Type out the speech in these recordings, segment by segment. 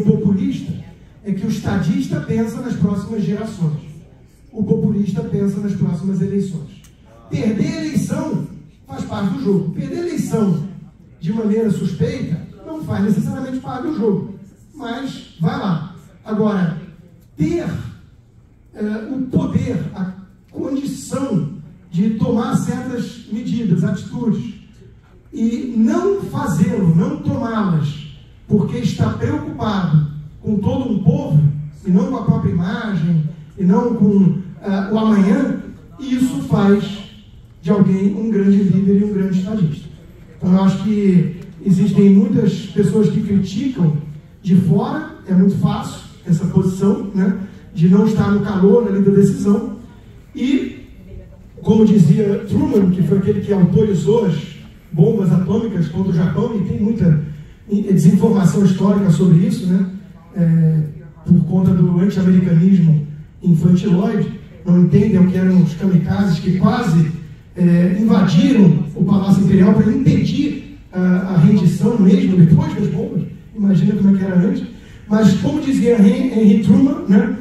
O populista é que o estadista pensa nas próximas gerações. O populista pensa nas próximas eleições. Perder a eleição faz parte do jogo. Perder a eleição de maneira suspeita não faz necessariamente parte do jogo. Mas vai lá. Agora, ter o poder, a condição de tomar certas medidas, atitudes, e não fazê-lo, não tomá-las, porque está preocupado com todo um povo, e não com a própria imagem, e não com o amanhã, isso faz de alguém um grande líder e um grande estadista. Então, eu acho que existem muitas pessoas que criticam de fora, é muito fácil essa posição, né, de não estar no calor ali da decisão, e, como dizia Truman, que foi aquele que autorizou as bombas atômicas contra o Japão, e tem muita desinformação histórica sobre isso, né, por conta do anti-americanismo infantiloide, não entendem o que eram os kamikazes que quase invadiram o Palácio Imperial para impedir a rendição mesmo depois das bombas. Imagina como é que era antes. Mas, como dizia Henry Truman, né,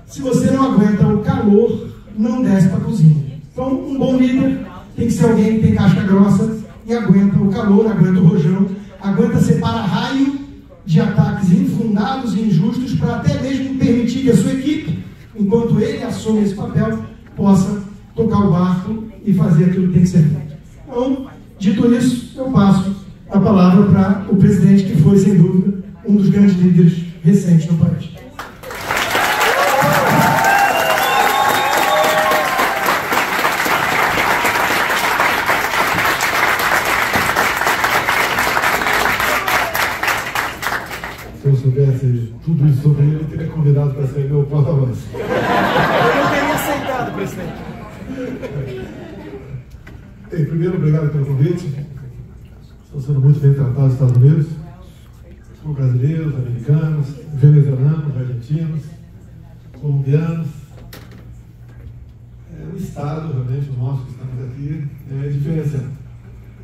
se você não aguenta o calor, não desce para a cozinha. Então, um bom líder tem que ser alguém que tem casca grossa e aguenta o calor, aguenta o rojão, aguenta ser para-raio de ataques infundados e injustos, para até mesmo permitir que a sua equipe, enquanto ele assume esse papel, possa tocar o barco e fazer aquilo que tem que ser feito. Então, dito isso, eu passo a palavra para o presidente, que foi, sem dúvida, um dos grandes líderes recentes no país. Se eu soubesse tudo isso sobre ele, eu teria convidado para ser meu porta-voz. Eu não teria aceitado, presidente. Bem, primeiro, obrigado pelo convite. Estou sendo muito bem tratado nos Estados Unidos, por brasileiros, americanos, venezuelanos, argentinos, colombianos. O Estado, realmente, o nosso que estamos aqui, é diferenciado.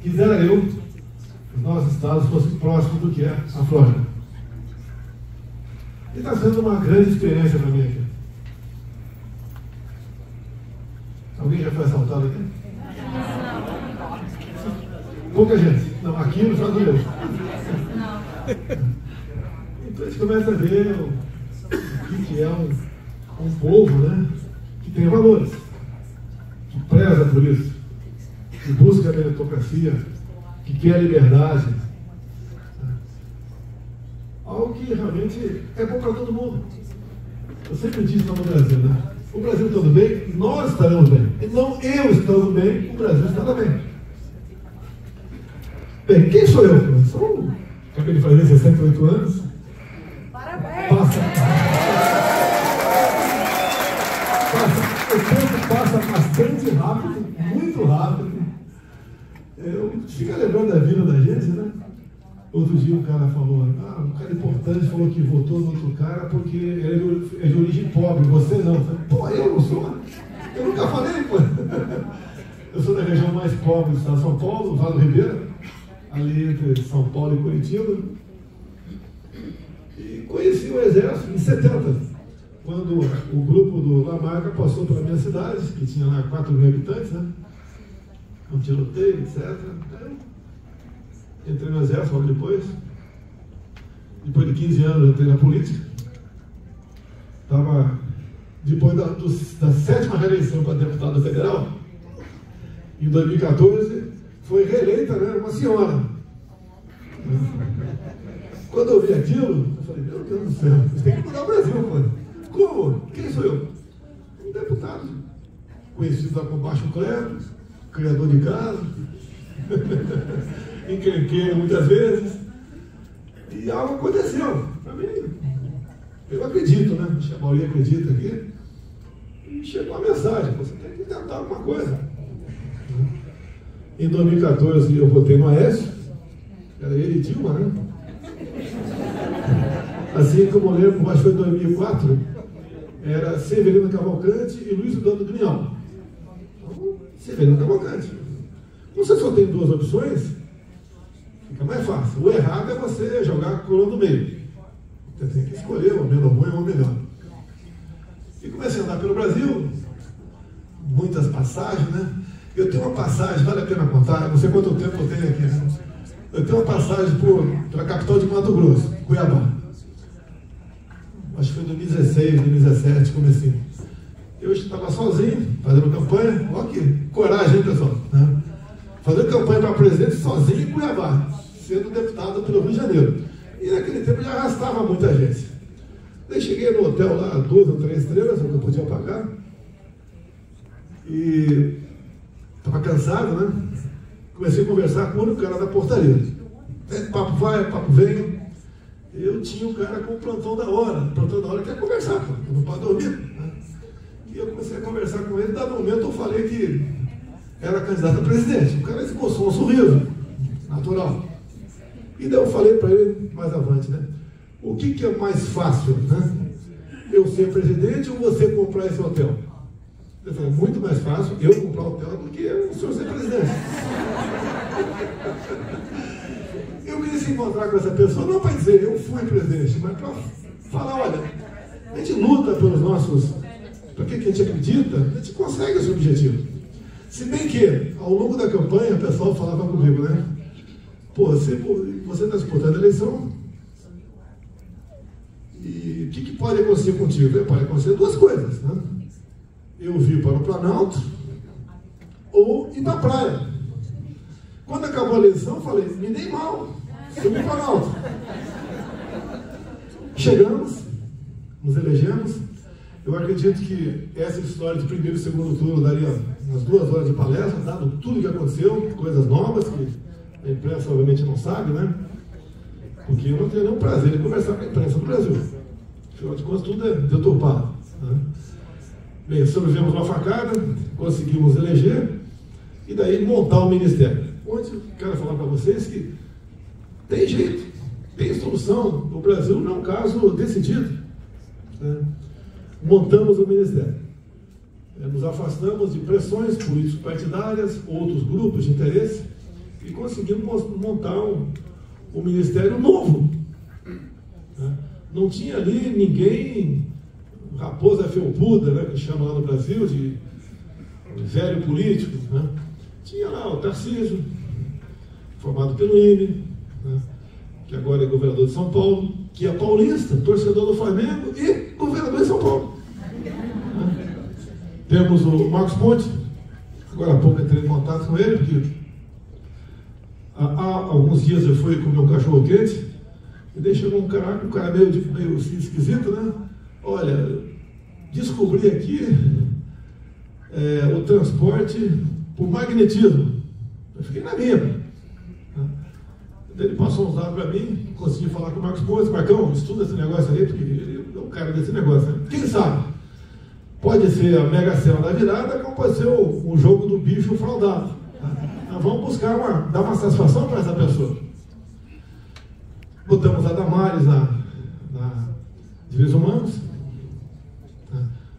Quisera eu que os nossos estados fossem próximos do que é a Flórida. E está sendo uma grande experiência para mim aqui. Alguém já foi assaltado aqui? Pouca gente. Não, aqui nos Estados Unidos. Então a gente começa a ver o que é um povo, né, que tem valores, que preza por isso, que busca a meritocracia, que quer a liberdade. Algo que realmente é bom para todo mundo. Eu sempre disse no Brasil, né? O Brasil estando bem, nós estaremos bem. E não eu estando bem, o Brasil estará bem. Bem, quem sou eu? Eu sou acabei de fazer 68 anos. Parabéns! O tempo passa bastante rápido, muito rápido. Eu fico lembrando da vida da gente, né? Outro dia um cara falou, um cara importante falou que votou no outro cara porque ele é de origem pobre, você não. Eu falei, pô, eu não sou. Eu nunca falei, pô. Eu sou da região mais pobre do estado de São Paulo, Vale do Ribeira, ali entre São Paulo e Curitiba. E conheci o Exército em 70, quando o grupo do Lamarca passou pela minha cidade, que tinha lá 4 mil habitantes, né? Um tiroteio, etc. Entrei no Exército logo depois. Depois de 15 anos eu entrei na política. Depois da 7ª reeleição para deputada federal, em 2014, foi reeleita, né, uma senhora. Quando eu vi aquilo, eu falei, meu Deus do céu, você tem que mudar o Brasil, mano. Como? Quem sou eu? Um deputado, conhecido lá como baixo clero, criador de casa, encrenqueiro muitas vezes, e algo aconteceu. Para mim, eu acredito, né? A maioria acredita aqui, e chegou a mensagem: você tem que tentar alguma coisa. Em 2014 eu votei no Aécio, era ele e Dilma, né? Assim como eu lembro, acho que foi em 2004, era Severino Cavalcante e Luiz Eduardo Grignol. Então, Severino Cavalcante. Você só tem 2 opções, fica mais fácil. O errado é você jogar a coroa no meio. Você tem que escolher uma menos ruim ou uma melhor. E comecei a andar pelo Brasil, muitas passagens, né? Eu tenho uma passagem, vale a pena contar, não sei quanto tempo eu tenho aqui, né? Eu tenho uma passagem pela capital de Mato Grosso, Cuiabá. Acho que foi em 2016, 2017, comecei. Eu estava sozinho, fazendo campanha, olha que coragem, hein, pessoal? Né? Fazendo campanha para presidente sozinho em Cuiabá, sendo deputado pelo Rio de Janeiro. E naquele tempo já arrastava muita gente. Daí cheguei no hotel lá, 2 ou 3 estrelas, que eu podia pagar. E estava cansado, né? Comecei a conversar com o único cara da portaria. Papo vai, papo vem. Eu tinha um cara com o plantão da hora. O plantão da hora quer conversar, pô, não pode dormir. Né? E eu comecei a conversar com ele. Dado momento eu falei que era candidato a presidente. O cara esboçou um sorriso natural. E daí eu falei para ele mais avante, né? O que é mais fácil, né? Eu ser presidente ou você comprar esse hotel? Ele falou, muito mais fácil eu comprar o hotel do que o senhor ser presidente. Eu queria se encontrar com essa pessoa, não para dizer eu fui presidente, mas para falar, olha, a gente luta pelos nossos, para que a gente acredita, a gente consegue esse objetivo. Se bem que, ao longo da campanha, o pessoal falava comigo, né? Pô, você está disputando a eleição, e o que pode acontecer contigo? Pode acontecer 2 coisas, né? Eu vir para o Planalto ou ir para a praia. Quando acabou a eleição, eu falei, me dei mal, subi para o Planalto. Chegamos, nos elegemos. Eu acredito que essa história de primeiro e segundo turno daria umas 2 horas de palestra, dado tudo que aconteceu, coisas novas que a imprensa obviamente não sabe, né? Porque eu não tenho nenhum prazer em conversar com a imprensa do Brasil. Afinal de contas, tudo é deturpado. Né? Bem, sobrevivemos uma facada, conseguimos eleger e daí montar o ministério. Onde eu quero falar para vocês que tem jeito, tem solução. O Brasil não é um caso decidido. Né? Montamos o ministério. Nos afastamos de pressões político-partidárias, outros grupos de interesse e conseguimos montar um ministério novo. Né? Não tinha ali ninguém, raposa felpuda, né, que chama lá no Brasil de velho político. Né? Tinha lá o Tarcísio, formado pelo IME, né, que agora é governador de São Paulo, que é paulista, torcedor do Flamengo e governador de São Paulo. Né? Temos o Marcos Ponte, agora há pouco entrei em contato com ele, porque há alguns dias eu fui comer um cachorro quente, e daí chegou um cara meio assim, esquisito, né? Olha, descobri aqui o transporte por magnetismo. Eu fiquei na minha. Né? Daí ele passou uns dados para mim, consegui falar com o Marcos Pontes. Marcão, estuda esse negócio aí, porque ele é o cara desse negócio. Né? Quem sabe? Pode ser a Mega Sena da virada, como pode ser o jogo do bicho fraudado. Nós vamos buscar dar uma satisfação para essa pessoa. Botamos a Damares na Direitos Humanos.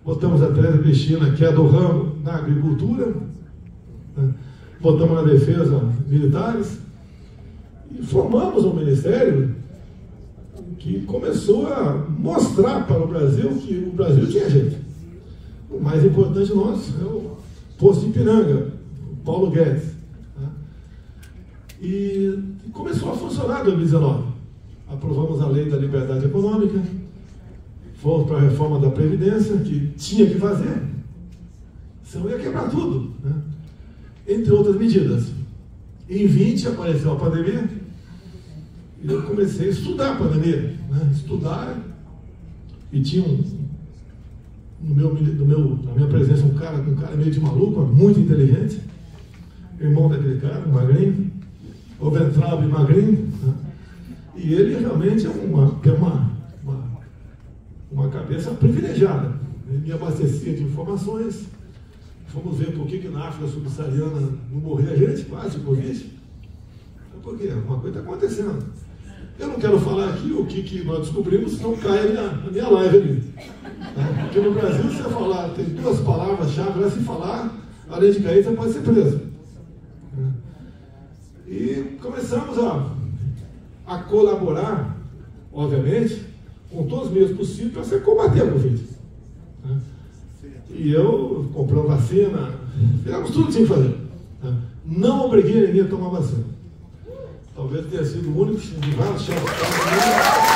Botamos a Teresa Cristina, que é do ramo na agricultura. Botamos na defesa militares. E formamos um ministério que começou a mostrar para o Brasil que o Brasil tinha jeito. O mais importante nosso é o Poço de Ipiranga, o Paulo Guedes. E começou a funcionar em 2019. Aprovamos a Lei da Liberdade Econômica, fomos para a reforma da Previdência, que tinha que fazer, senão ia quebrar tudo, né? Entre outras medidas. Em 20 apareceu a pandemia, e eu comecei a estudar a pandemia, né? Estudar, e tinha na minha presença um cara meio de maluco, muito inteligente, irmão daquele cara, magrinho, o Ventralbe magrinho, né? E ele realmente é uma cabeça privilegiada. Ele me abastecia de informações. Fomos ver por que na África subsaariana não morria gente, quase, Covid. Por quê? Uma coisa está acontecendo. Eu não quero falar aqui o que nós descobrimos, senão cai a minha live ali. Tá? Porque no Brasil, se você falar, tem 2 palavras-chave, se falar, além de cair, você pode ser preso. E começamos a colaborar, obviamente, com todos os meios possíveis para você combater a Covid. Né? E eu comprei vacina, fizemos tudo que tinha que fazer. Né? Não obriguei ninguém a tomar vacina. Talvez tenha sido o único de vários chefes de Estado.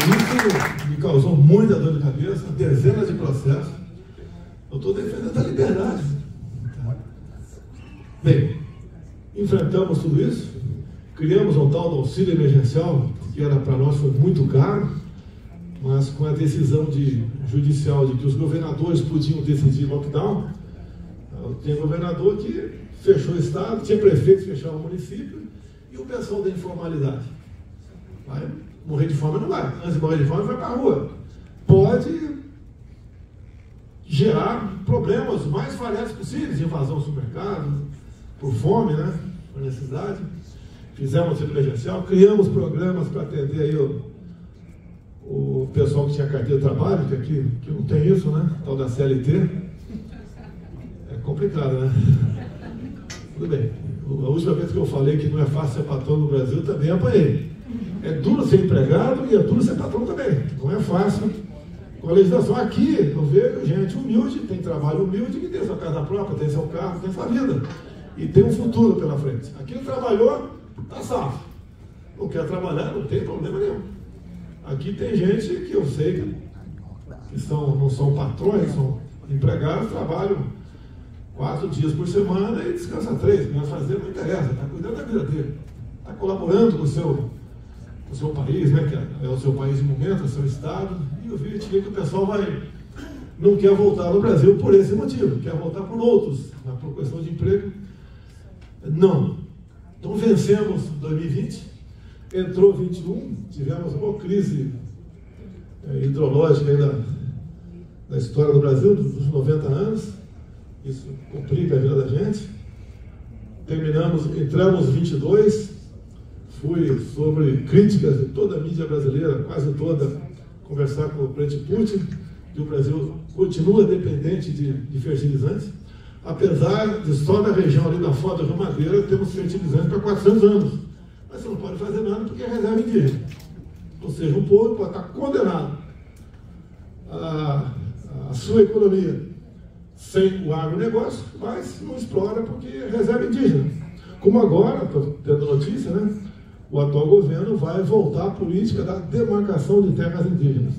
Isso me causou muita dor de cabeça, dezenas de processos. Eu estou defendendo a liberdade. Bem, enfrentamos tudo isso, criamos um tal de auxílio emergencial, que era para nós foi muito caro, mas com a decisão judicial de que os governadores podiam decidir lockdown, tinha governador que fechou o estado, tinha prefeito que fechava o município, e o pessoal da informalidade. Vai morrer de fome? Não vai. Antes de morrer de fome, vai para a rua. Pode gerar problemas mais variados possíveis, invasão ao supermercado, por fome, né? Por necessidade. Fizemos auxílio emergencial, criamos programas para atender aí o pessoal que tinha carteira de trabalho, que aqui que não tem isso, né? Tal da CLT. É complicado, né? Tudo bem. A última vez que eu falei que não é fácil ser patrão no Brasil, também apanhei. É duro ser empregado e é duro ser patrão também. Não é fácil. Com a legislação aqui, eu vejo gente humilde, tem trabalho humilde, que tem sua casa própria, tem seu carro, tem sua vida. E tem um futuro pela frente. Aqui ele trabalhou, está safo. Não quer trabalhar, não tem problema nenhum. Aqui tem gente que eu sei que não são patrões, são empregados, trabalham 4 dias por semana e descansa 3. Não vai fazer, não interessa, está cuidando da vida dele. Está colaborando com o seu país, né, que é o seu país de momento, é o seu estado. E eu vi que o pessoal não quer voltar no Brasil por esse motivo, quer voltar por outros, por questão de emprego. Não. Então vencemos 2020, entrou 2021, tivemos uma crise hidrológica aí da história do Brasil, dos 90 anos, isso complica a vida da gente. Entramos em 22, fui sobre críticas de toda a mídia brasileira, quase toda, conversar com o presidente Putin, que o Brasil continua dependente de fertilizantes. Apesar de só na região ali da Foz do Rio Madeira temos fertilizantes para 400 anos. Mas você não pode fazer nada porque é reserva indígena. Ou seja, um povo pode estar condenado a sua economia sem o agronegócio, mas não explora porque é reserva indígena. Como agora, estou tendo notícia, né? O atual governo vai voltar à política da demarcação de terras indígenas.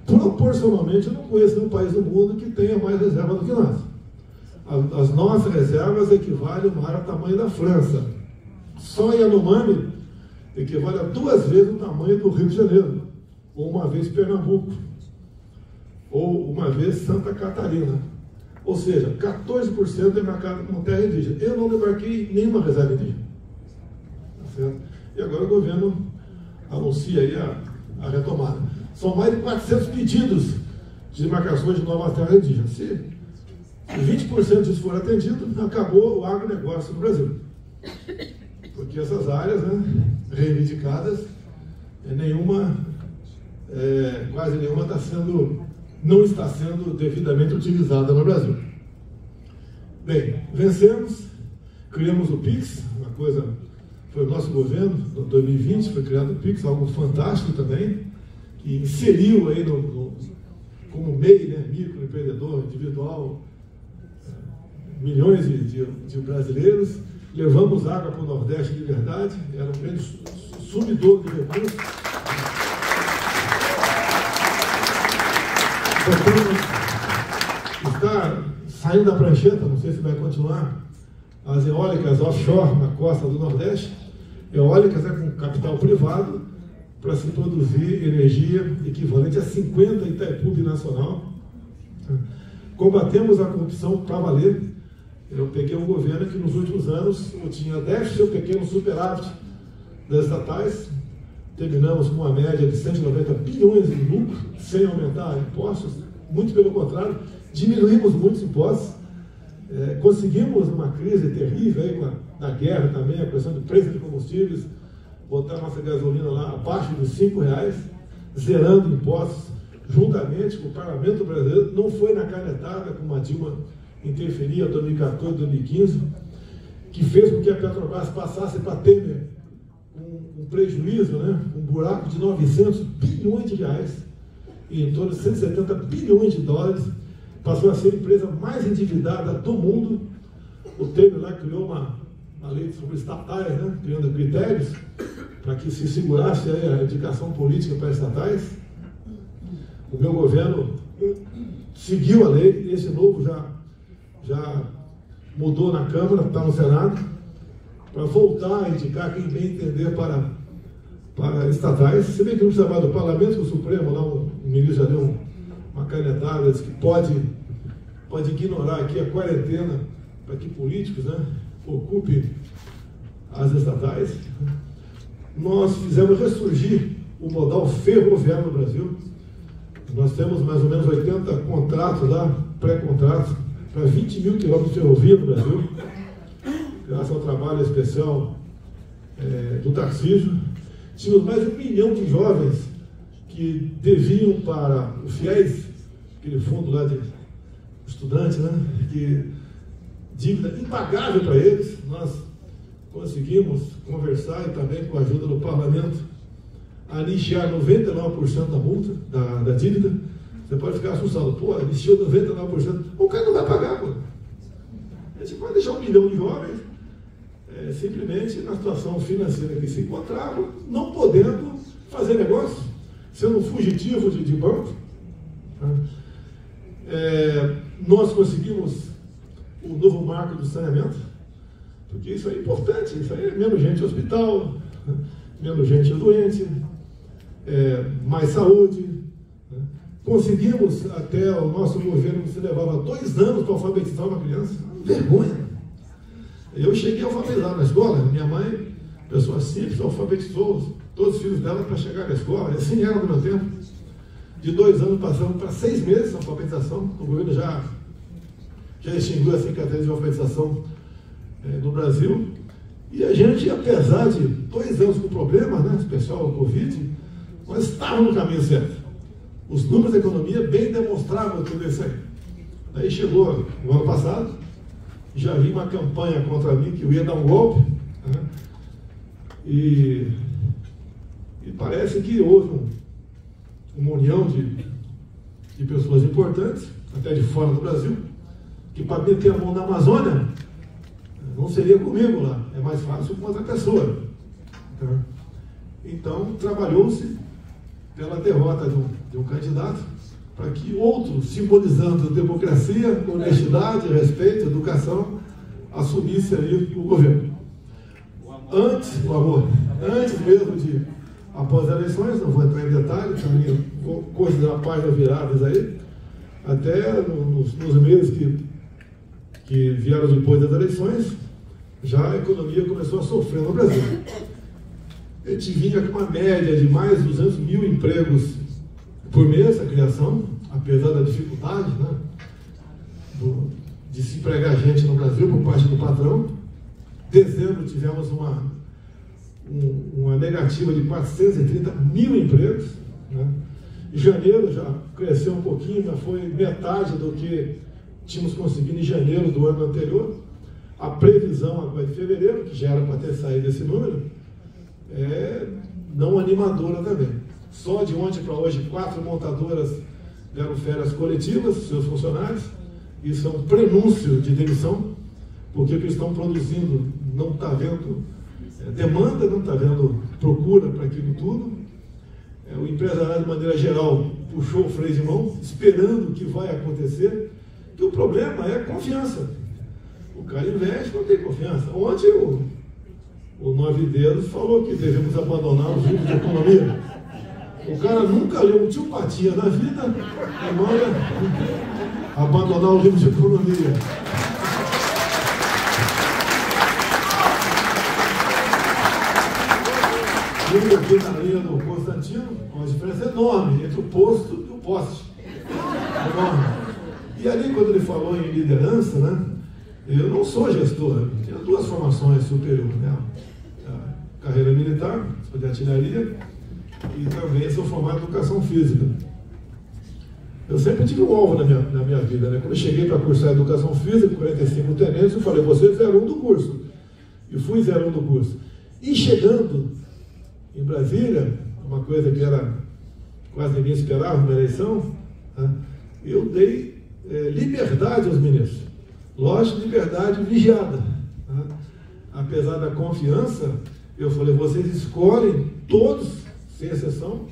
Proporcionalmente, eu não conheço nenhum país do mundo que tenha mais reserva do que nós. As nossas reservas equivalem ao maior tamanho da França. Só Yanomami equivale a 2 vezes o tamanho do Rio de Janeiro, ou uma vez Pernambuco, ou uma vez Santa Catarina. Ou seja, 14% é marcado como terra indígena. Eu não demarquei nenhuma reserva indígena. Tá certo? E agora o governo anuncia aí a retomada. São mais de 400 pedidos de demarcações de novas terras indígenas. Se 20% disso for atendido, acabou o agronegócio no Brasil. Porque essas áreas, né, reivindicadas, quase nenhuma não está sendo devidamente utilizada no Brasil. Bem, vencemos, criamos o PIX, uma coisa, foi o nosso governo, em 2020 foi criado o PIX, algo fantástico também, que inseriu aí como MEI, né, microempreendedor individual, milhões de brasileiros. Levamos água para o Nordeste de verdade, era um grande sumidor de recursos. Está saindo da prancheta, não sei se vai continuar, as eólicas offshore na costa do Nordeste. Eólicas é com capital privado para se produzir energia equivalente a 50 Itaipu binacional. Combatemos a corrupção para valer. Eu peguei um governo que nos últimos anos eu tinha déficit, um pequeno superávit das estatais. Terminamos com uma média de 190 bilhões de lucro, sem aumentar impostos. Muito pelo contrário, diminuímos muitos impostos. Conseguimos uma crise terrível aí na guerra também, a questão do preço de combustíveis, botar nossa gasolina lá abaixo dos R$5, zerando impostos, juntamente com o parlamento brasileiro. Não foi na canetada, como a Dilma interferia em 2014, 2015, que fez com que a Petrobras passasse para Temer prejuízo, né? Um buraco de 900 bilhões de reais e em torno de 170 bilhões de dólares. Passou a ser a empresa mais endividada do mundo. O Temer lá criou uma lei sobre estatais, né? Criando critérios para que se segurasse a indicação política para estatais. O meu governo seguiu a lei, esse novo já mudou na Câmara, está no Senado, para voltar a indicar quem bem entender para estatais. Se bem que não precisava do Parlamento, que o Supremo, lá, o ministro já deu uma canetada, disse que pode ignorar aqui a quarentena para que políticos, né, ocupem as estatais. Nós fizemos ressurgir o modal ferroviário no Brasil. Nós temos mais ou menos 80 contratos lá, pré-contratos, para 20 mil quilômetros de ferrovia no Brasil, graças ao trabalho especial do Tarcísio. Tínhamos mais de 1 milhão de jovens que deviam para o FIES, aquele fundo lá de estudantes, né? Que dívida impagável para eles. Nós conseguimos conversar e também com a ajuda do parlamento anistiar 99% da multa, da dívida. Você pode ficar assustado, pô, anistiou 99%, o cara não vai pagar, pô. A gente pode deixar 1 milhão de jovens simplesmente na situação financeira que se encontravam, não podendo fazer negócio, sendo fugitivo de banco. Nós conseguimos o novo marco do saneamento, porque isso é importante, isso aí é menos gente no hospital, menos gente doente, mais saúde. Conseguimos, até o nosso governo, que se levava 2 anos para alfabetizar uma criança, vergonha. Eu cheguei a alfabetizar na escola, minha mãe, pessoa simples, alfabetizou todos os filhos dela para chegar na escola, e assim era no meu tempo. De 2 anos passamos para 6 meses a alfabetização. O governo já extinguiu essa cadeia de alfabetização no Brasil. E a gente, apesar de 2 anos com problema, né, especial o Covid, nós estávamos no caminho certo. Os números da economia bem demonstravam tudo isso aí. Aí chegou o ano passado, já vi uma campanha contra mim que eu ia dar um golpe, né? E parece que houve uma união de pessoas importantes, até de fora do Brasil, que para meter a mão na Amazônia não seria comigo lá, é mais fácil com outra pessoa. Então trabalhou-se pela derrota de um candidato, para que outro, simbolizando democracia, honestidade, respeito, educação, assumisse ali o governo. Antes mesmo de, após as eleições, não vou entrar em detalhes, também vou considerar páginas viradas aí, até nos meses que vieram depois das eleições, já a economia começou a sofrer no Brasil. A gente vinha com uma média de mais de 200 mil empregos por mês, a criação, apesar da dificuldade, né, de se empregar gente no Brasil por parte do patrão. Dezembro tivemos uma negativa de 430 mil empregos, né? Em janeiro já cresceu um pouquinho, mas foi metade do que tínhamos conseguido em janeiro do ano anterior. A previsão agora de fevereiro, que já era para ter saído esse número, é não animadora também. Só de ontem para hoje, 4 montadoras deram férias coletivas, seus funcionários. Isso é um prenúncio de demissão, porque o que estão produzindo não está vendo demanda, não está vendo procura para aquilo tudo. O empresariado, de maneira geral, puxou o freio de mão, esperando o que vai acontecer, que o problema é confiança. O cara investe, não tem confiança. Ontem o Nove Dedos falou que devemos abandonar os livros de economia. O cara nunca leu um tio Patinha na vida e manda abandonar os livros de economia. E aqui na linha do Constantino, uma diferença enorme entre o posto e o poste. Enorme. E ali, quando ele falou em liderança, né, eu não sou gestor, eu tinha 2 formações superiores, né? Carreira militar, sou de artilharia, e também sou formado em educação física. Eu sempre tive um alvo na minha vida, né? Quando eu cheguei para cursar educação física, 45 tenentes, eu falei, você é 01 do curso. E fui 01 do curso. E chegando, em Brasília, uma coisa que era quase ninguém esperava uma eleição, né? Eu dei liberdade aos ministros. Lógico, liberdade vigiada. Né? Apesar da confiança, eu falei, vocês escolhem todos, sem exceção,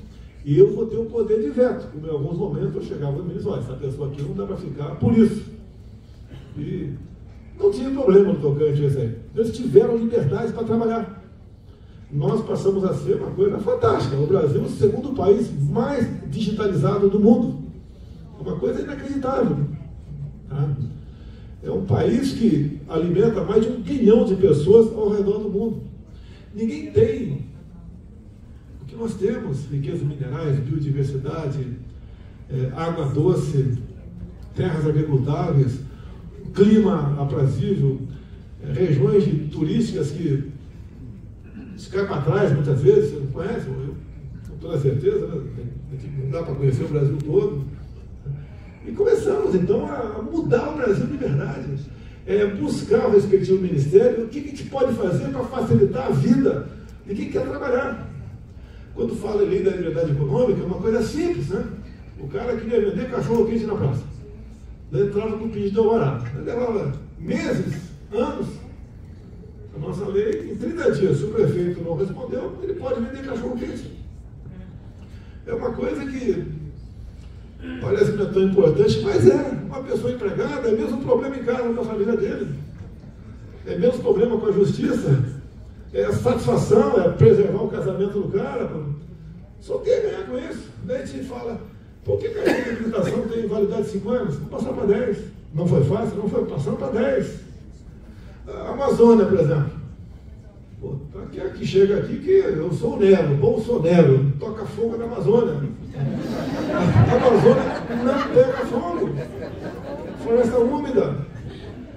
e eu vou ter o poder de veto. Como em alguns momentos eu chegava no ministro, olha, essa pessoa aqui não dá para ficar por isso. E não tinha problema no tocante isso aí. Eles tiveram liberdade para trabalhar. Nós passamos a ser uma coisa fantástica. O Brasil é o segundo país mais digitalizado do mundo. Uma coisa inacreditável. Tá? É um país que alimenta mais de 1 bilhão de pessoas ao redor do mundo. Ninguém tem o que nós temos: riquezas minerais, biodiversidade, água doce, terras agricultáveis, clima aprazível, regiões turísticas que se cai para trás muitas vezes, você não conhece, eu com toda certeza, né? Não dá para conhecer o Brasil todo. E começamos então a mudar o Brasil de verdade, buscar o respectivo ministério, o que a gente pode fazer para facilitar a vida de quem quer trabalhar. Quando fala em lei da liberdade econômica, é uma coisa simples, né? O cara queria vender cachorro quente na praça, daí entrava com o pedido de alvará, levava meses, anos. A nossa lei, em 30 dias, se o prefeito não respondeu, ele pode vender cachorro quente. É uma coisa que parece que não é tão importante, mas uma pessoa empregada é mesmo problema em casa com a família dele, é mesmo problema com a justiça, é a satisfação, é preservar o casamento do cara. Só quem ganhar com isso. Daí a gente fala, por que a habilitação tem validade de 5 anos? Vamos passar para 10. Não foi fácil? Não foi, passando para 10. A Amazônia, por exemplo. Pô, aqui chega aqui que eu sou o Nero, Bolsonaro, toca fogo na Amazônia. A Amazônia não pega fogo. Floresta úmida.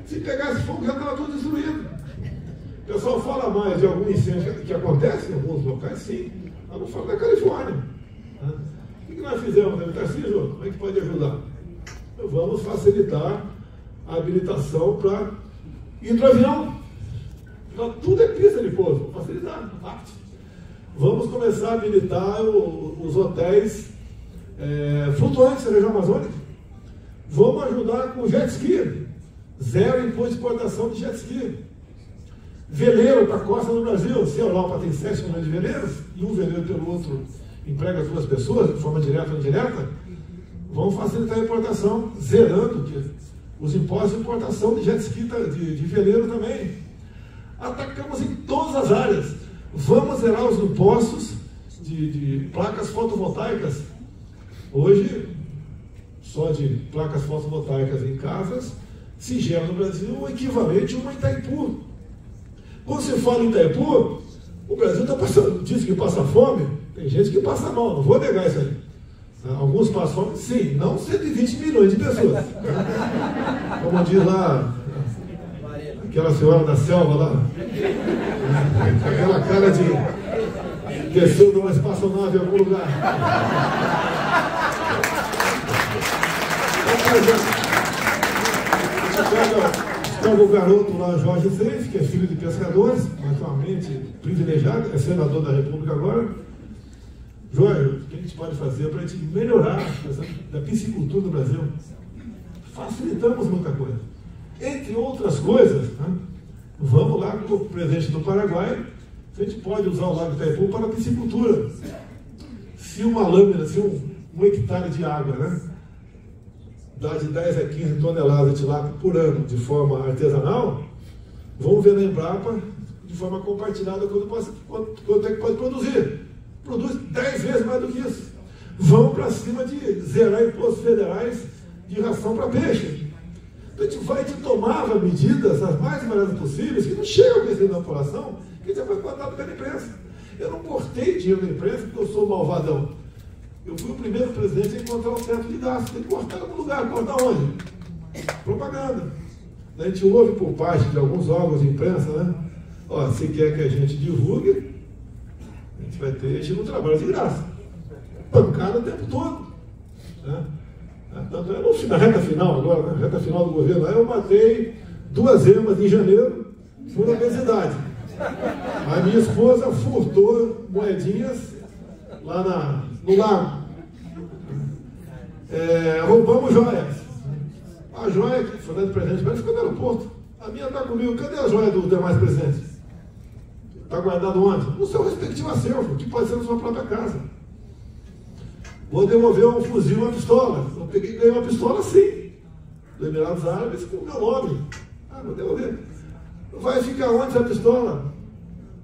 Se pegasse fogo, já estava tudo destruído. O pessoal fala mais de algum incêndio que acontece em alguns locais, sim. Mas não fala da Califórnia. O que nós fizemos, né? Tarcísio, como é que pode ajudar? Vamos facilitar a habilitação para hidroavião. Então, tudo é pista de pouso, facilitar, parte. Vamos começar a habilitar os hotéis flutuantes da região amazônica. Vamos ajudar com jet ski. 0 imposto de exportação de jet ski. Veleiro para a costa do Brasil. Se a Europa tem 7 milhões de veleiros, e um veleiro pelo outro emprega 2 pessoas, de forma direta ou indireta, vamos facilitar a importação, zerando os impostos de importação de jet ski, de veleiro também. Atacamos em todas as áreas. Vamos zerar os impostos de placas fotovoltaicas. Hoje, só de placas fotovoltaicas em casas, se gera no Brasil o equivalente a uma Itaipu. Quando se fala em Itaipu, o Brasil está passando, diz que passa fome, tem gente que passa mal, não vou negar isso aí. Alguns passam fome, sim, não 120 milhões de pessoas. Como diz lá aquela senhora da selva lá, aquela cara de desceu numa espaçonave em algum lugar. Estava o garoto lá, Jorge Seif, que é filho de pescadores, mas uma mente privilegiada, é senador da República agora. Jorge, o que a gente pode fazer para a gente melhorar a piscicultura do Brasil? Facilitamos muita coisa. Entre outras coisas, né, vamos lá com o presidente do Paraguai, a gente pode usar o Lago Itaipu para a piscicultura. Se uma lâmina, se um hectare de água, né, dá de 10 a 15 toneladas de tilápia por ano de forma artesanal, vamos ver na Embrapa de forma compartilhada quanto é que pode produzir. Produz 10 vezes mais do que isso. Vamos para cima de zerar impostos federais de ração para peixe. Então a gente vai e tomava medidas as mais variadas possíveis que não chegam ao conhecimento da população, que já foi contado pela imprensa. Eu não cortei dinheiro da imprensa porque eu sou malvadão. Eu fui o primeiro presidente a encontrar o teto de gastos. Tem que cortar em algum lugar. Cortar onde? Propaganda. A gente ouve por parte de alguns órgãos de imprensa, né? Ó, se quer que a gente divulgue, a gente vai ter, a gente não trabalha de graça. Pancada o tempo todo. Né? Tanto é na reta final agora, na reta final do governo, eu matei 2 emas em janeiro por obesidade. A minha esposa furtou moedinhas lá no lago. Roubamos joias. A joia que foi dada de presente para ele ficou no aeroporto. A minha está comigo. Cadê a joia dos demais presentes? Está guardado onde? No seu respectivo acervo, que pode ser na sua própria casa. Vou devolver um fuzil e uma pistola. Eu peguei e ganhei uma pistola sim, do Emirados Árabes, com o meu nome. Vou devolver. Vai ficar onde essa pistola?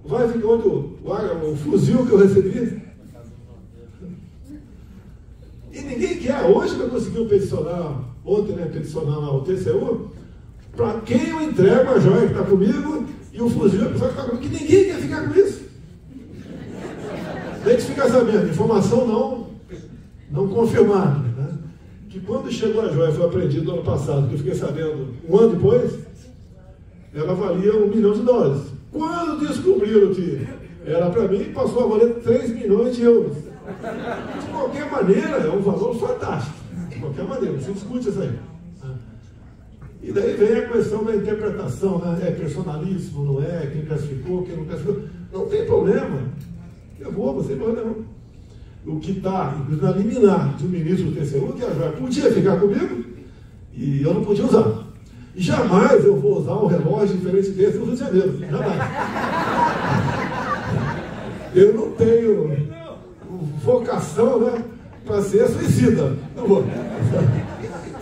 Vai ficar onde o fuzil que eu recebi? E ninguém quer. Hoje que eu consegui peticionar, ontem, né, peticionar lá o TCU, para quem eu entrego a joia que está comigo e o fuzil que está comigo, que ninguém quer ficar com isso. A gente fica sabendo, informação não confirmada, né? Que quando chegou a joia, foi apreendido no ano passado, que eu fiquei sabendo um ano depois, ela valia $1 milhão. Quando descobriram que era para mim, passou a valer 3 milhões de euros. De qualquer maneira, é um valor fantástico. De qualquer maneira, você discute isso aí. E daí vem a questão da interpretação, né? É personalismo, não é? Quem classificou, quem não classificou. Não tem problema. Eu vou, você não. O que está na liminar de um ministro do TCU, que a joia podia ficar comigo e eu não podia usar. E jamais eu vou usar um relógio diferente desse no Rio de Janeiro. Jamais. Eu não tenho vocação, né, para ser suicida. Não vou.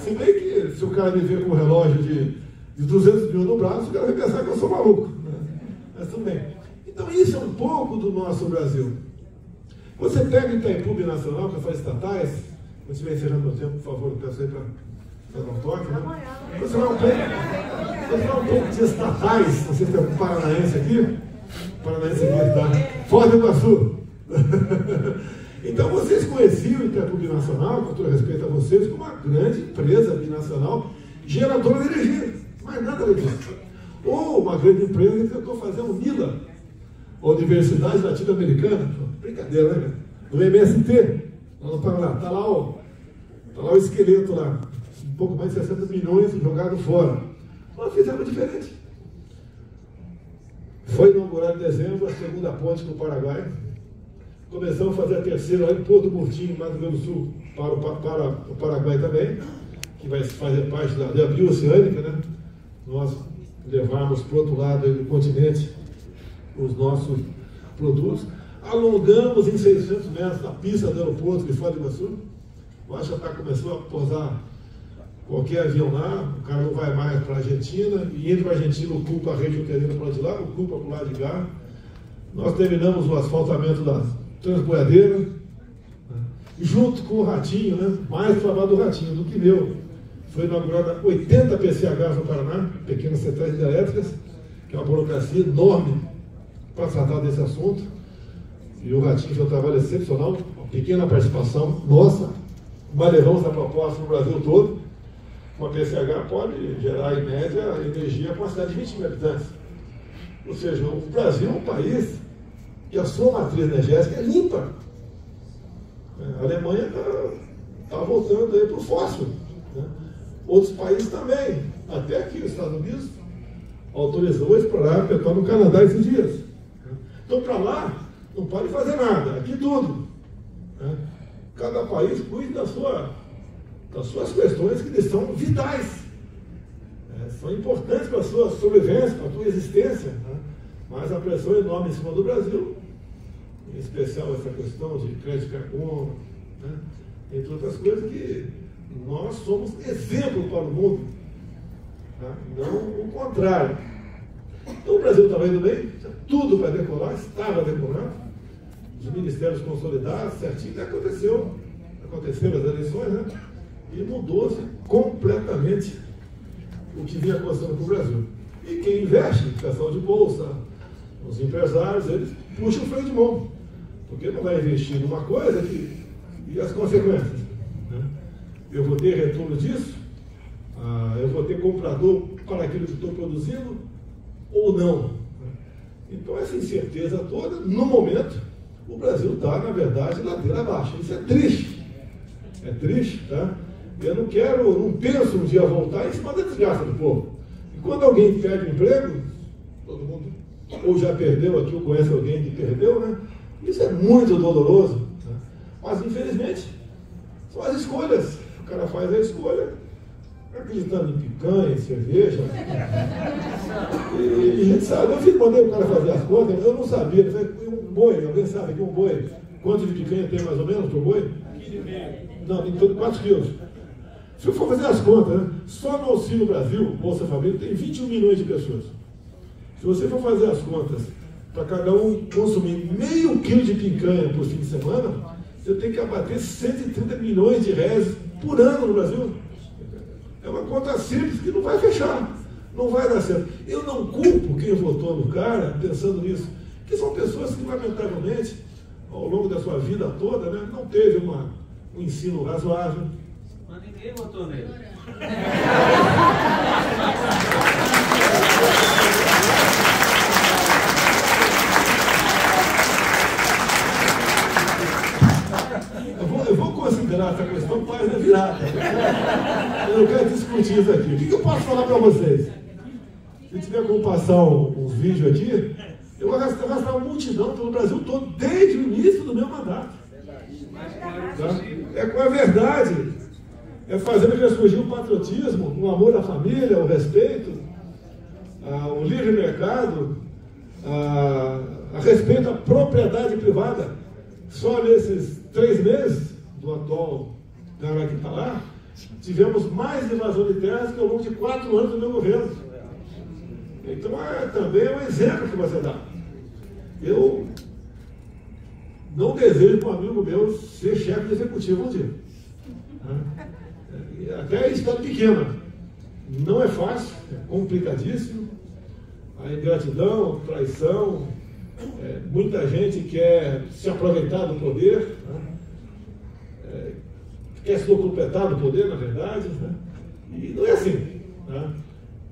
Se bem que se o cara me ver com um relógio de 200 mil no braço, o cara vai pensar que eu sou maluco. Né? Mas tudo bem. Então isso é um pouco do nosso Brasil. Você pega o Itaipu Binacional, que faz estatais, quando estiver encerrando meu tempo, por favor, eu peço aí para dar um toque. Né? Você vai um pouco de estatais, não sei se tem um paranaense aqui, tá? Foz do Iguaçu. Então vocês conheciam o Itaipu Binacional, com todo respeito a vocês, como uma grande empresa binacional geradora de energia, mas nada além disso. Ou uma grande empresa que tentou fazer um NILA, Universidade Latino-Americana, brincadeira, né? No MST, lá no Paraná, está lá o esqueleto lá, um pouco mais de 60 milhões jogado fora. Nós fizemos diferente. Foi inaugurado em dezembro a segunda ponte com o Paraguai. Começamos a fazer a terceira lá em Porto Murtinho, no Mato Grosso do Sul, para o Paraguai também, que vai fazer parte da bioceânica, né? Nós levarmos para o outro lado aí do continente os nossos produtos. Alongamos em 600 metros a pista do aeroporto de Foz do Iguaçu. O Achatá começou a pousar qualquer avião lá, o cara não vai mais para a Argentina, e entre a Argentina ocupa a rede uterina para de lá, ocupa para o lado de cá. Nós terminamos o asfaltamento da Transboiadeira, né? Junto com o Ratinho, né? Mais trabalho do Ratinho do que meu. Foi inaugurada 80 PCHs no Paraná, pequenas centrais hidrelétricas, que é uma burocracia enorme para tratar desse assunto. E o Ratinho fez um trabalho excepcional, uma pequena participação nossa, mas levamos a proposta no Brasil todo. Uma PCH pode gerar, em média, energia para uma cidade de 20 mil habitantes. Ou seja, o Brasil é um país que a sua matriz energética é limpa. A Alemanha está voltando aí para o fóssil. Né? Outros países também. Até aqui os Estados Unidos autorizou explorar petróleo no Canadá esses dias. Então, para lá, não pode fazer nada. Aqui tudo. Né? Cada país cuida das suas questões que lhes são vitais. São importantes para a sua sobrevivência, para a sua existência. Né? Mas a pressão é enorme em cima do Brasil, em especial essa questão de crédito de carbono, né? Entre outras coisas, que nós somos exemplo para o mundo, tá? Não o contrário. Então o Brasil estava indo bem, tudo vai decolar, estava decolando, os ministérios consolidados, certinho, aconteceram as eleições, né? E mudou-se completamente o que vinha acontecendo com o Brasil. E quem investe, questão de bolsa, os empresários, eles puxam o freio de mão, porque não vai investir numa coisa e as consequências. Né? Eu vou ter retorno disso? Eu vou ter comprador para aquilo que estou produzindo ou não? Né? Então essa incerteza toda, no momento, o Brasil está, na verdade, ladeira abaixo. Isso é triste. É triste, tá? Eu não penso um dia voltar em cima da desgraça do povo. E quando alguém perde o emprego, todo mundo ou já perdeu aqui, ou conhece alguém que perdeu, né? Isso é muito doloroso, né? Mas infelizmente são as escolhas. O cara faz a escolha acreditando em picanha, em cerveja. E a gente sabe, eu mandei o cara fazer as contas, mas eu não sabia. Um boi, alguém sabe que um boi, quanto de picanha tem mais ou menos por boi? 1,5 kg. Não, tem em torno de 4 quilos. Se eu for fazer as contas, né? Só no Auxílio Brasil, Bolsa Família, tem 21 milhões de pessoas. Se você for fazer as contas, para cada um consumir meio quilo de picanha por fim de semana, você tem que abater 130 milhões de reais por ano no Brasil. É uma conta simples que não vai fechar, não vai dar certo. Eu não culpo quem votou no cara pensando nisso, que são pessoas que, lamentavelmente, ao longo da sua vida toda, né, não teve um ensino razoável. Mas ninguém votou nele. Eu vou considerar essa questão página virada. Eu não quero discutir isso aqui. O que eu posso falar para vocês? Se tiver como passar uns vídeos aqui, eu vou arrastar uma multidão pelo Brasil todo, desde o início do meu mandato. Tá? É com a verdade. É fazendo ressurgir o patriotismo, o amor à família, o respeito, o livre mercado, a respeito à propriedade privada. Só nesses 3 meses do atual cara que está lá, tivemos mais invasão de terras que ao longo de 4 anos do meu governo. Então também é um exemplo que você dá. Eu não desejo para um amigo meu ser chefe de executivo um dia. Até estado pequena. Não é fácil, é complicadíssimo. A ingratidão, a traição, muita gente quer se aproveitar do poder, né? Quer se locupletar do poder, na verdade, né? E não é assim. Né?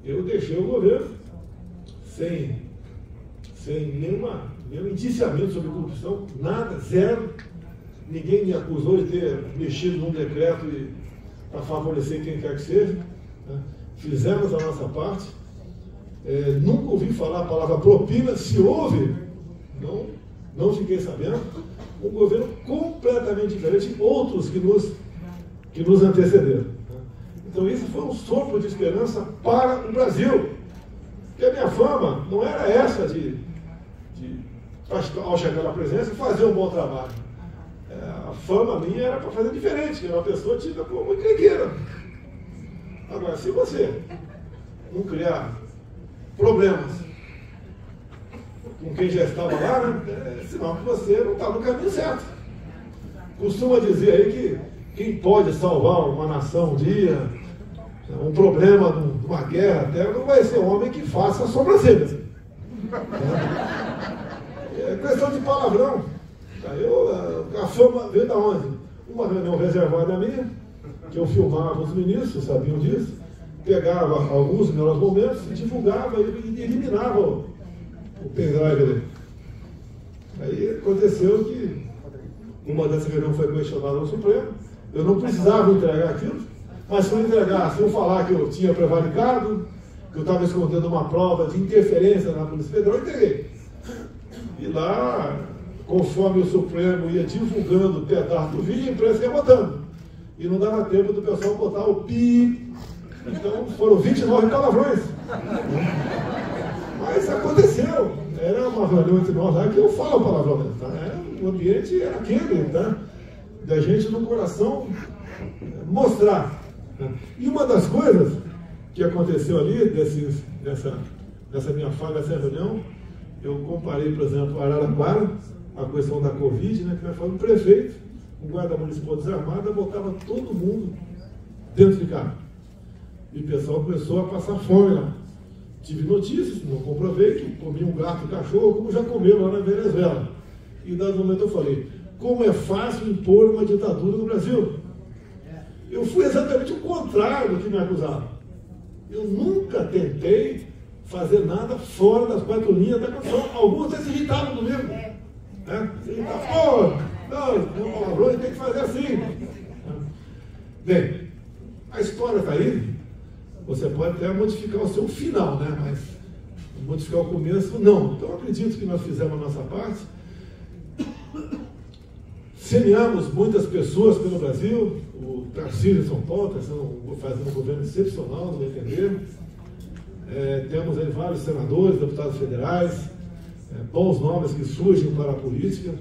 Eu deixei o governo sem nenhum indiciamento sobre corrupção, nada, zero. Ninguém me acusou de ter mexido num decreto para favorecer quem quer que seja. Né? Fizemos a nossa parte. Nunca ouvi falar a palavra propina. Se houve, não fiquei sabendo. Um governo completamente diferente de outros que nos antecederam. Então isso foi um sopro de esperança para o Brasil. Porque a minha fama não era essa de ao chegar na presidência, fazer um bom trabalho. A fama minha era para fazer diferente, que era uma pessoa tida como encrenqueira. Agora, se você não criar problemas com quem já estava lá, né, sinal que você não está no caminho certo. Costuma dizer aí que quem pode salvar uma nação um dia, um problema de uma guerra até, não vai ser um homem que faça sobrancelha. É questão de palavrão. A fama veio da onde? Uma reunião reservada minha, que eu filmava os ministros, sabiam disso, pegava alguns melhores momentos e divulgava e eliminava o pendrive dele. Aí aconteceu que uma dessas reuniões foi questionada no Supremo, eu não precisava entregar aquilo, mas se eu entregar, se eu falar que eu tinha prevaricado, que eu estava escondendo uma prova de interferência na Polícia Federal, eu entreguei. E lá, conforme o Supremo ia divulgando o pedaço do vídeo, a imprensa ia botando. E não dava tempo do pessoal botar o pi. Então foram 29 palavrões. Mas aconteceu. Era uma reunião entre nós lá que eu falo palavrão mesmo. Tá? O ambiente era aquele, tá? Da gente no coração mostrar. Tá? E uma das coisas que aconteceu ali, dessa minha fala, dessa reunião, eu comparei, por exemplo, Araraquara, a questão da Covid, né, que nós falamos, o prefeito, o guarda municipal desarmado, botava todo mundo dentro de casa. E o pessoal começou a passar fome lá. Tive notícias, não comprovei, que comia um gato e cachorro, como já comeu lá na Venezuela. E dado momento eu falei, como é fácil impor uma ditadura no Brasil? Eu fui exatamente o contrário do que me acusaram. Eu nunca tentei fazer nada fora das 4 linhas da Constituição. Alguns até se irritaram comigo. Né? Se irritaram, pô, não, tem que fazer assim. Bem, a história está aí. Você pode até modificar o seu final, né? Mas modificar o começo, não. Então, acredito que nós fizemos a nossa parte. Semeamos muitas pessoas pelo Brasil. O Tarcísio de São Paulo está fazendo um governo excepcional, no meu entender. Temos aí vários senadores, deputados federais, bons nomes que surgem para a política.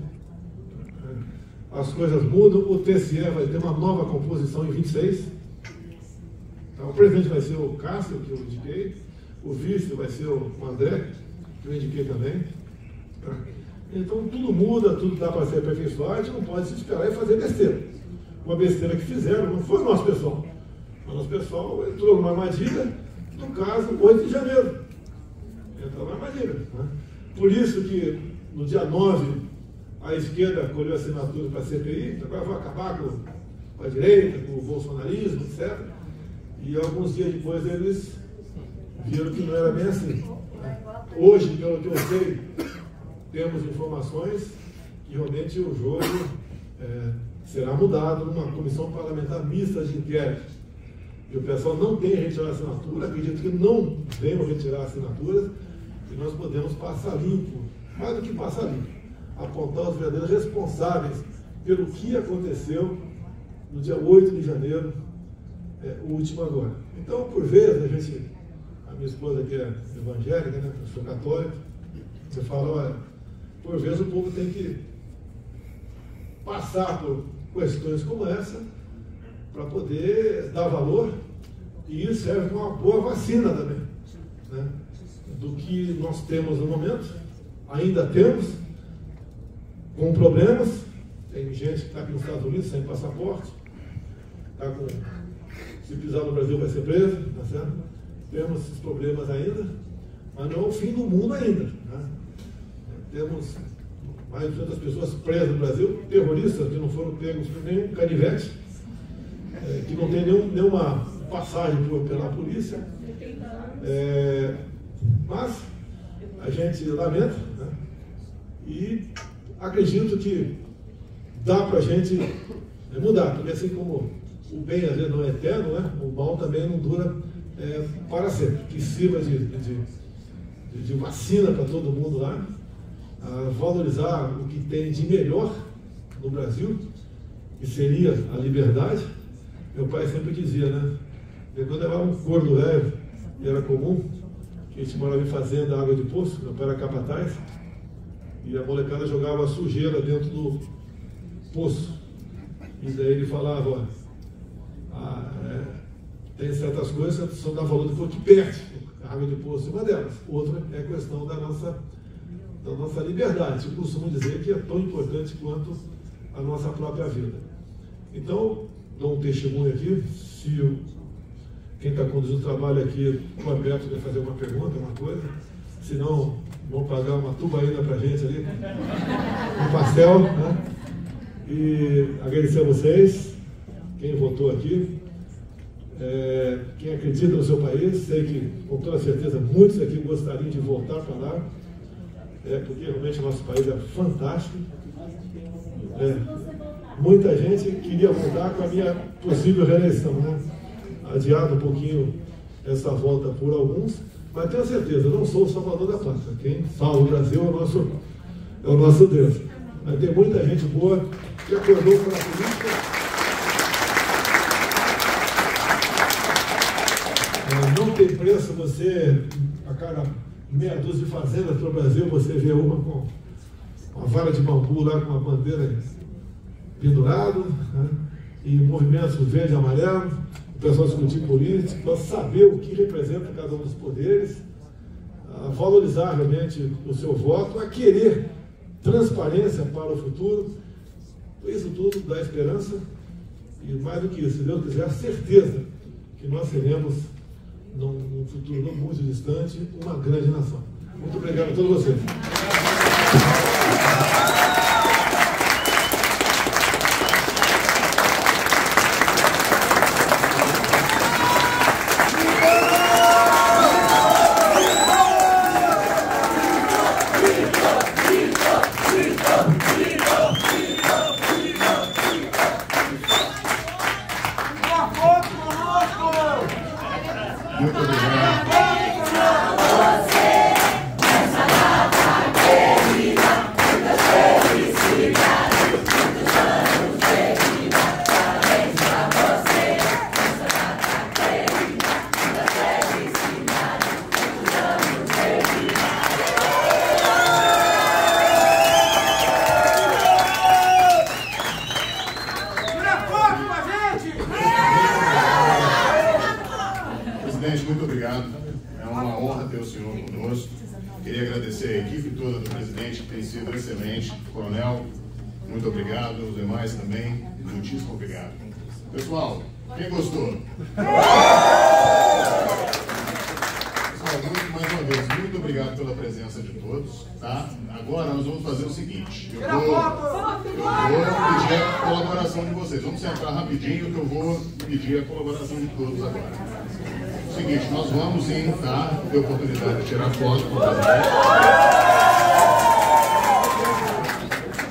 As coisas mudam. O TSE vai ter uma nova composição em 26. Então, o presidente vai ser o Cássio, que eu indiquei. O vice vai ser o André, que eu indiquei também. Então, tudo muda, tudo dá para ser aperfeiçoado. A gente não pode se esperar e fazer besteira. Uma besteira que fizeram não foi o nosso pessoal. O nosso pessoal entrou numa armadilha, no caso, 8 de janeiro. Entrou numa armadilha. Né? Por isso que, no dia 9, a esquerda colheu assinatura para a CPI, agora vai acabar com a direita, com o bolsonarismo, etc. E alguns dias depois eles viram que não era bem assim. Hoje, pelo que eu sei, temos informações que realmente o jogo será mudado numa comissão parlamentar mista de inquérito. E o pessoal não tem retirar assinatura, acredito que não venham retirar assinaturas, e nós podemos passar limpo, mais do que passar limpo, apontar os verdadeiros responsáveis pelo que aconteceu no dia 8 de janeiro, o último agora. Então, por vezes, a minha esposa aqui é evangélica, né? Eu sou católico, você fala, olha, por vezes o povo tem que passar por questões como essa para poder dar valor, e isso serve como uma boa vacina também, né? Do que nós temos no momento, ainda temos, com problemas. Tem gente que está aqui nos Estados Unidos sem passaporte, se pisar no Brasil vai ser preso, tá certo? Temos esses problemas ainda, mas não é o fim do mundo ainda, né? Temos mais de 200 pessoas presas no Brasil, terroristas que não foram pegos por nenhum canivete, que não tem nenhuma passagem pela polícia, mas a gente lamenta, né? E acredito que dá para a gente mudar, porque assim como o bem às vezes não é eterno, né? O mal também não dura para sempre, que sirva de vacina para todo mundo lá, valorizar o que tem de melhor no Brasil, que seria a liberdade. Meu pai sempre dizia, né? Quando levava um corno velho, e era comum, que a gente morava em fazenda, água de poço, meu pai era capataz, e a molecada jogava sujeira dentro do poço. E daí ele falava, tem certas coisas que precisam dar valor depois que perde. A água de poço é uma delas. Outra é a questão da nossa liberdade. Eu costumo dizer que é tão importante quanto a nossa própria vida. Então, dou um testemunho aqui. Se quem está conduzindo o trabalho aqui, o Alberto, quer fazer uma pergunta, uma coisa, se não, vão pagar uma tubaína para a gente ali, um pastel, né? E agradecer a vocês, quem votou aqui, quem acredita no seu país. Sei que, com toda certeza, muitos aqui gostariam de voltar para lá, porque realmente o nosso país é fantástico. Muita gente queria voltar com a minha possível reeleição, né? Adiado um pouquinho essa volta por alguns, mas tenho certeza, eu não sou o salvador da pátria. Quem salva o Brasil é o nosso Deus. Mas tem muita gente boa que acordou para a política. Não tem preço você, a cada meia dúzia de fazendas pelo Brasil, você vê uma com uma vara de bambu lá, com uma bandeira pendurada, né? E movimentos verde e amarelo, o pessoal discutir política, saber o que representa cada um dos poderes, valorizar realmente o seu voto, a querer transparência para o futuro. Isso tudo dá esperança, e mais do que isso, se Deus quiser, certeza que nós seremos, num futuro não muito distante, uma grande nação. Muito obrigado a todos vocês. Muito obrigado. sido excelente. Coronel, muito obrigado. Os demais também, muitíssimo obrigado. Pessoal, quem gostou? Mais uma vez, muito obrigado pela presença de todos, tá? Agora nós vamos fazer o seguinte, eu vou pedir a colaboração de vocês. Vamos sentar rapidinho que eu vou pedir a colaboração de todos agora. O seguinte, nós vamos sim, tá? Ter oportunidade de tirar foto com vocês.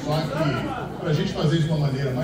Só que, pra gente fazer isso de uma maneira mais